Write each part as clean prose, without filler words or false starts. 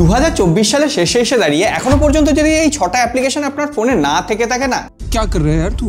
2024 সালে শেষে এসে দাঁড়িয়ে এখনো পর্যন্ত যদি এই 6টা অ্যাপ্লিকেশন আপনার ফোনে না থেকে থাকে না, क्या कर रहा है यार तू?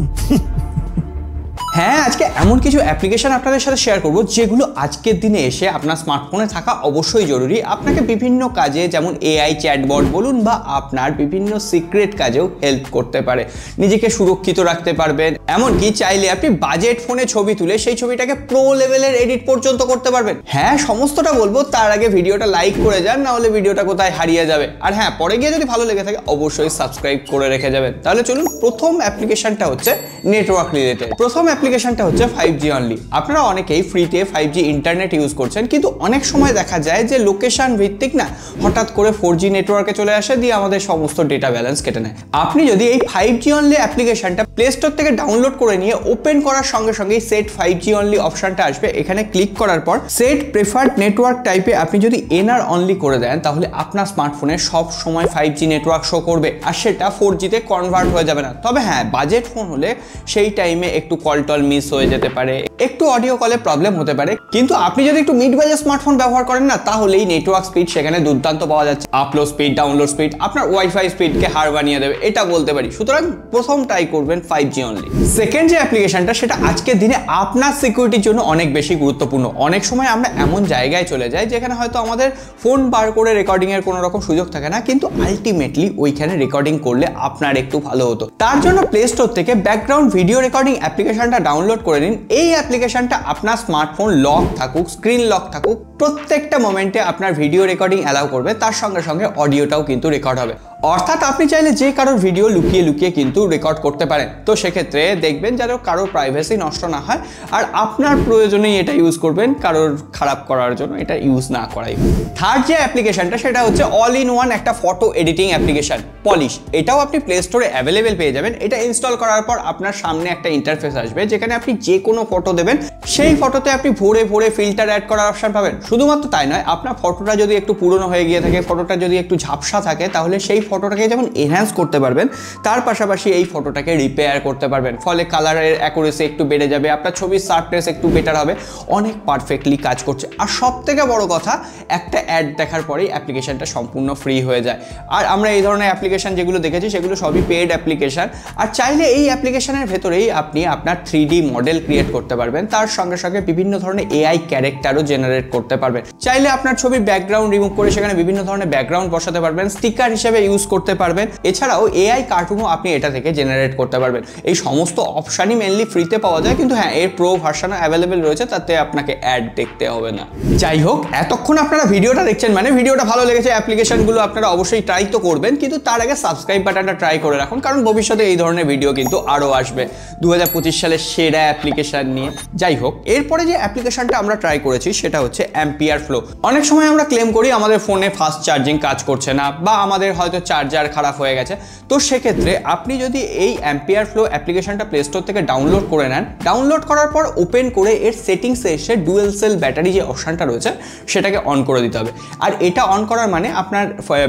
হ্যাঁ, আজকে এমন কিছু অ্যাপ্লিকেশন আপনাদের সাথে শেয়ার করব যেগুলো আজকের দিনে এসে আপনার স্মার্টফোনে থাকা অবশ্যই জরুরি। আপনাকে বিভিন্ন কাজে, যেমন এআই চ্যাটবট বলুন বা আপনার বিভিন্ন সিক্রেট কাজেও হেল্প করতে পারে, নিজেকে সুরক্ষিত রাখতে পারবেন। এমনকি চাইলে আপনি বাজেট ফোনে ছবি তুলে সেই ছবিটাকে প্রো লেভেলের এডিট পর্যন্ত করতে পারবেন। হ্যাঁ, সমস্তটা বলবো, তার আগে ভিডিওটা লাইক করে যান, না হলে ভিডিওটা কোথায় হারিয়ে যাবে। আর হ্যাঁ, পরে গিয়ে যদি ভালো লেগে থাকে অবশ্যই সাবস্ক্রাইব করে রেখে যাবেন। তাহলে চলুন, প্রথম অ্যাপ্লিকেশনটা হচ্ছে নেটওয়ার্ক রিলেটেড। প্রথম অ্যাপ্লিকেশনটা হচ্ছে 5G অনলি। আপনারা অনেকেই ফ্রিতে 5G ইন্টারনেট ইউজ করছেন, কিন্তু অনেক সময় দেখা যায় যে লোকেশন ভিত্তিক না হঠাৎ করে 4G নেটওয়ার্কে চলে আসে, দিয়ে আমাদের সমস্ত ডেটা ব্যালেন্স কেটে নেয়। আপনি যদি এই 5G অনলি অ্যাপ্লিকেশনটা প্লে স্টোর থেকে ডাউনলোড করে নিয়ে ওপেন করার সঙ্গে সঙ্গেই সেট 5G অনলি অপশনটা আসবে। এখানে ক্লিক করার পর সেট প্রেফার্ড নেটওয়ার্ক টাইপে আপনি যদি এনআর অনলি করে দেন, তাহলে আপনার স্মার্টফোনে সব সময় 5G নেটওয়ার্ক শো করবে, আর সেটা 4G তে কনভার্ট হয়ে যাবে না। তবে হ্যাঁ, বাজেট ফোন হলে সেই টাইমে একটু কল টল মিস হয়ে যেতে পারে, একটু অডিও কলে প্রবলেম হতে পারে। কিন্তু আপনি যদি একটু মিড বাজেট স্মার্টফোন ব্যবহার করেন না, তাহলেই নেটওয়ার্ক স্পিড সেখানে দুর্দান্ত পাওয়া যাচ্ছে। আপলোড স্পিড, ডাউনলোড স্পিড আপনার ওয়াইফাই স্পিডকে হার বানিয়ে দেবে, এটা বলতে পারি। সুতরাং প্রথম ট্রাই করবেন 5G অনলি। সেকেন্ড যে অ্যাপ্লিকেশনটা, সেটা আজকের দিনে আপনার সিকিউরিটির জন্য অনেক বেশি গুরুত্বপূর্ণ। অনেক সময় আমরা এমন জায়গায় চলে যাই যেখানে হয়তো আমাদের ফোন বার করে রেকর্ডিং এর কোনো রকম সুযোগ থাকে না, কিন্তু আলটিমেটলি ওইখানে রেকর্ডিং করলে আপনার একটু ভালো হতো। তার জন্য প্লে স্টোর থেকে ব্যাকগ্রাউন্ড ভিডিও রেকর্ডিং অ্যাপ্লিকেশনটা ডাউনলোড করে নিন। এই অ্যাপ্লিকেশনটা আপনার স্মার্টফোন লক থাকুক, স্ক্রিন লক থাকুক, প্রত্যেকটা মোমেন্টে আপনার ভিডিও রেকর্ডিং অ্যালাউ করবে, তার সঙ্গে সঙ্গে অডিওটাও কিন্তু রেকর্ড হবে। অর্থাৎ আপনি চাইলে যে কারোর ভিডিও লুকিয়ে লুকিয়ে কিন্তু রেকর্ড করতে পারেন। তো সেক্ষেত্রে দেখবেন যেন কারোর প্রাইভেসি নষ্ট না হয়, আর আপনার প্রয়োজনেই এটা ইউজ করবেন, কারোর খারাপ করার জন্য এটা ইউজ না করাই। থার্ড যে অ্যাপ্লিকেশনটা, সেটা হচ্ছে অল ইন ওয়ান একটা ফটো এডিটিং অ্যাপ্লিকেশন, পলিশ। এটাও আপনি প্লে স্টোরে অ্যাভেলেবেল পেয়ে যাবেন। এটা ইনস্টল করার পর আপনার সামনে একটা ইন্টারফেস আসবে, যেখানে আপনি যে কোনো ফটো দেবেন, সেই ফটোতে আপনি ভরে ভরে ফিল্টার অ্যাড করার অপশন পাবেন। শুধুমাত্র তাই নয়, আপনার ফটোটা যদি একটু পুরনো হয়ে গিয়ে থাকে, ফটোটা যদি একটু ঝাপসা থাকে, তাহলে সেই ফটোটাকে যেমন এনহ্যান্স করতে পারবেন, তার পাশাপাশি এই ফটোটাকে রিপেয়ার করতে পারবেন। ফলে কালারের অ্যাকুরেসি একটু বেড়ে যাবে, আপনার ছবির শার্পনেস একটু বেটার হবে, অনেক পারফেক্টলি কাজ করছে। আর সব থেকে বড় কথা, একটা অ্যাড দেখার পরেই অ্যাপ্লিকেশনটা সম্পূর্ণ ফ্রি হয়ে যায়। আর আমরা এই ধরনের অ্যাপ্লিকেশন যেগুলো দেখেছি, সেগুলো সবই পেড অ্যাপ্লিকেশন। আর চাইলে এই অ্যাপ্লিকেশনের ভেতরেই আপনি আপনার 3D মডেল ক্রিয়েট করতে পারবেন, তার সঙ্গে সঙ্গে বিভিন্ন ধরনের এআই ক্যারেক্টারও জেনারেট করতে পারবেন। চাইলে আপনার ছবির ব্যাকগ্রাউন্ড রিমুভ করে সেখানে বিভিন্ন ধরনের ব্যাকগ্রাউন্ড বসাতে পারবেন, স্টিকার হিসেবে ইউজ করতে পারবেন। এছাড়াও এআই কার্টুনও আপনি এটা থেকে জেনারেট করতে পারবেন। এই সমস্ত অপশানই মেনলি ফ্রিতে পাওয়া যায়, কিন্তু হ্যাঁ, এর প্রো ভার্সনও অ্যাভেলেবেল রয়েছে, তাতে আপনাকে অ্যাড দেখতে হবে না। যাই হোক, এতক্ষণ আপনারা ভিডিওটা দেখছেন মানে ভিডিওটা ভালো লেগেছে, অ্যাপ্লিকেশনগুলো আপনারা অবশ্যই ট্রাই তো করবেন, কিন্তু তার আগে সাবস্ক্রাইব বাটনটা ট্রাই করে রাখুন, কারণ ভবিষ্যতে এই ধরনের ভিডিও কিন্তু আরও আসবে 2025 সালের সেরা অ্যাপ্লিকেশন নিয়ে। যাই হোক, এরপরে যে অ্যাপ্লিকেশনটা আমরা ট্রাই করেছি, সেটা হচ্ছে অ্যাম্পিয়ার ফ্লো। অনেক সময় আমরা ক্লেম করি আমাদের ফোনে ফাস্ট চার্জিং কাজ করছে না, বা আমাদের হয়তো চার্জার খারাপ হয়ে গেছে। তো সেক্ষেত্রে আপনি যদি এই অ্যাম্পিয়ার ফ্লো অ্যাপ্লিকেশনটা প্লে স্টোর থেকে ডাউনলোড করে নেন, ডাউনলোড করার পর ওপেন করে এর সেটিংসে এসে ডুয়েল সেল ব্যাটারি যে অপশনটা রয়েছে, সেটাকে অন করে দিতে হবে। আর এটা অন করার মানে আপনার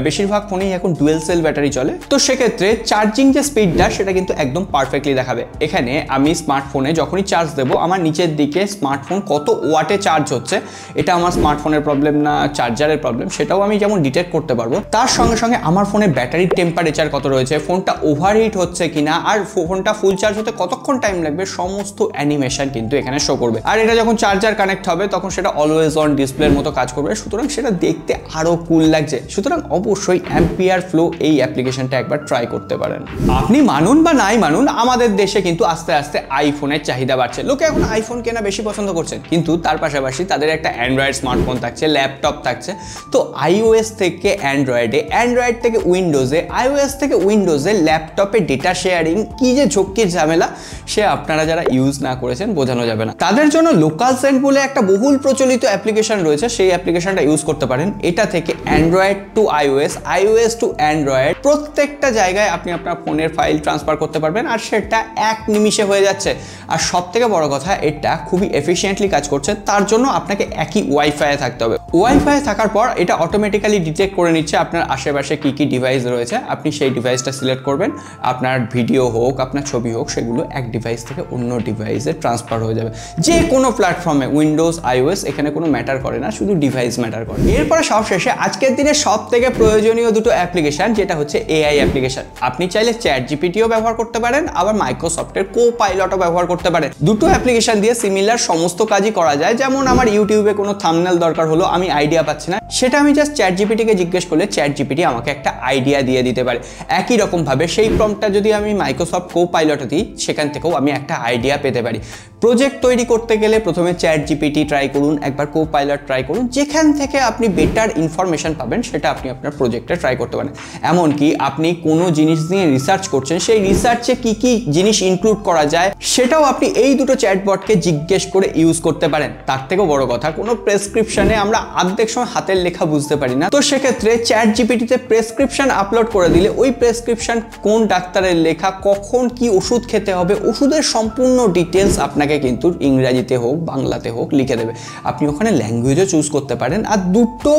বেশিরভাগ ফোনেই এখন ডুয়েল সেল ব্যাটারি চলে, তো সেক্ষেত্রে চার্জিং যে স্পিডটা, সেটা কিন্তু একদম পারফেক্টলি দেখাবে। এখানে আমি স্মার্টফোনে যখনই চার্জ দেবো, আমার নিচের দিকে স্মার্টফোন কত ওয়াটে চার্জ হচ্ছে, এটা আমার স্মার্টফোনের প্রবলেম না চার্জারের প্রবলেম, সেটাও আমি যেমন ডিটেক্ট করতে পারবো। তার সঙ্গে সঙ্গে আমার ফোনে ব্যাটারির টেম্পারেচার কত রয়েছে, ফোনটা ওভারহিট হচ্ছে কিনা, আর ফোনটা ফুল চার্জ হতে কতক্ষণ টাইম লাগবে, সমস্ত অ্যানিমেশন কিন্তু এখানে শো করবে। আর এটা যখন চার্জার কানেক্ট হবে, তখন সেটা অলওয়েজ অন ডিসপ্লের মতো কাজ করবে, সুতরাং সেটা দেখতে আরো কুল লাগছে। সুতরাং অবশ্যই অ্যাম্পিয়ার ফ্লো এই অ্যাপ্লিকেশনটা একবার ট্রাই করতে পারেন। আপনি মানুন বা নাই মানুন, আমাদের দেশে কিন্তু আস্তে আস্তে আইফোনের চাহিদা বাড়ছে। লোকে এখন আইফোন কেনা বেশি পছন্দ করছেন, কিন্তু তার পাশাপাশি তাদের একটা অ্যান্ড্রয়েড স্মার্টফোন থাকছে, ল্যাপটপ থাকছে। তো আইওএস থেকে অ্যান্ড্রয়েডে, অ্যান্ড্রয়েড থেকে উইন্ডোজে, আইওএস থেকে উইন্ডোজে ল্যাপটপে ডেটা শেয়ারিং কি যে ঝক্কির ঝামেলা, সে আপনারা যারা ইউজ না করেছেন বোঝানো যাবে না। তাদের জন্য লোকাল সেন্ড বলে একটা বহুল প্রচলিত অ্যাপ্লিকেশন রয়েছে, সেই অ্যাপ্লিকেশনটা ইউজ করতে পারেন। এটা থেকে Android to iOS, iOS to Android প্রত্যেকটা জায়গায় আপনি আপনার ফোনের ফাইল ট্রান্সফার করতে পারবেন, আর সেটা এক নিমিষে হয়ে যাচ্ছে। আর সবথেকে বড় কথা এটা খুবই এফিশিয়েন্টলি কাজ করছে, তার জন্য আপনাকে একই ওয়াইফাইয়ে থাকতে হবে। ওয়াইফাইয়ে থাকার পর এটা অটোমেটিক্যালি ডিটেক্ট করে নিচ্ছে আপনার আশেপাশে কী কী ডিভাইস রয়েছে। আপনি সেই ডিভাইসটা সিলেক্ট করবেন, আপনার ভিডিও হোক আপনার ছবি হোক সেগুলো এক ডিভাইস থেকে অন্য ডিভাইসে ট্রান্সফার হয়ে যাবে, যে কোনো প্ল্যাটফর্মে, উইন্ডোজ আইওএস এখানে কোনো ম্যাটার করে না, শুধু ডিভাইস ম্যাটার করে। এরপরে সবশেষে আজকের দিনে সব থেকে প্রয়োজনীয় দুটো অ্যাপ্লিকেশন, যেটা হচ্ছে এআই অ্যাপ্লিকেশন। আপনি চাইলে চ্যাট জিপিটিও ব্যবহার করতে পারেন, আবার মাইক্রোসফটের কোপাইলটও ব্যবহার করতে পারেন। দুটো অ্যাপ্লিকেশন দিয়ে সিমিলার সমস্ত কাজই করা যায়। যেমন আমার ইউটিউবে কোনো থাম্বনেল দরকার হলো, আমি আইডিয়া পাচ্ছি না, সেটা আমি জাস্ট চ্যাট জিপিটিকে জিজ্ঞেস করলে চ্যাট জিপিটি আমাকে একটা আইডিয়া দিয়ে দিতে পারে। একই রকমভাবে সেই প্রম্পটটা যদি আমি মাইক্রোসফট কোপাইলটে দিই, সেখান থেকেও আমি একটা আইডিয়া পেতে পারি। প্রজেক্ট তৈরি করতে গেলে প্রথমে চ্যাট জিপিটি ট্রাই করুন, একবার কোপাইলট ট্রাই করুন, যেখান থেকে আপনি বেটার ইনফরমেশন পাবেন সেটা আপনি আপনার প্রজেক্টে ট্রাই করতে পারেন। এমনকি আপনি কোনো জিনিস নিয়ে রিসার্চ করছেন, সেই রিসার্চে কি কি জিনিস ইনক্লুড করা যায় সেটাও আপনি এই দুটো চ্যাটবটকে জিজ্ঞেস করে ইউজ করতে পারেন। তার থেকেও বড় কথা, কোনো প্রেসক্রিপশনে আমরা অর্ধেক সময় হাতের লেখা বুঝতে পারি না, তো সেক্ষেত্রে চ্যাট জিপিটিতে প্রেসক্রিপশন আপলোড করে দিলে ওই প্রেসক্রিপশন কোন ডাক্তারের লেখা, কখন কি ওষুধ খেতে হবে, ওষুধের সম্পূর্ণ ডিটেলস আপনাকে কিন্তু ইংরেজিতে হোক বাংলাতে হোক লিখে দেবে। আপনি ওখানে ল্যাঙ্গুয়েজও চুজ করতে পারেন। আর দুটো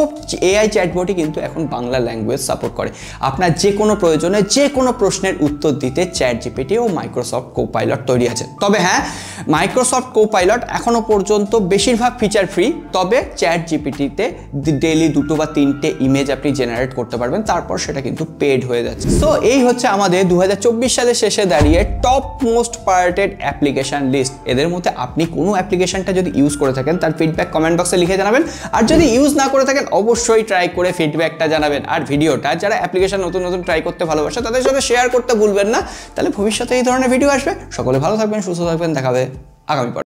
এআই চ্যাটবটই কিন্তু এখন বাংলা ল্যাঙ্গুয়েজ সাপোর্ট করে। আপনার যে কোনো প্রয়োজনে যে কোনো প্রশ্নের উত্তর দিতে চ্যাট জিপিটি ও মাইক্রোসফট কোপাইলট তৈরি আছে। তবে হ্যাঁ, মাইক্রোসফট কোপাইলট এখনো পর্যন্ত বেশিরভাগ ফিচার ফ্রি, তবে চ্যাট জিপিটিতে ডেইলি 2 বা 3টে ইমেজ আপনি জেনারেট করতে পারবেন, তারপর সেটা কিন্তু পেড হয়ে যাচ্ছে। সো এই হচ্ছে আমাদের 2024 সালের শেষে দাঁড়িয়ে top most parted application list. এদের মধ্যে আপনি কোনো অ্যাপ্লিকেশনটা যদি ইউজ করে থাকেন তার ফিডব্যাক কমেন্ট বক্সে লিখে জানাবেন, আর যদি ইউজ না করে থাকেন অবশ্যই ট্রাই করে ফিডব্যাকটা জানাবেন। আর ভিডিওটা যারা অ্যাপ্লিকেশন নতুন নতুন ট্রাই করতে ভালোবাসে তাদের সাথে শেয়ার করতে ভুলবেন না, তাহলে ভবিষ্যতে এই ধরনের ভিডিও আসবে। সকলে ভালো থাকবেন, সুস্থ থাকবেন, দেখা হবে আগামী পর্বে।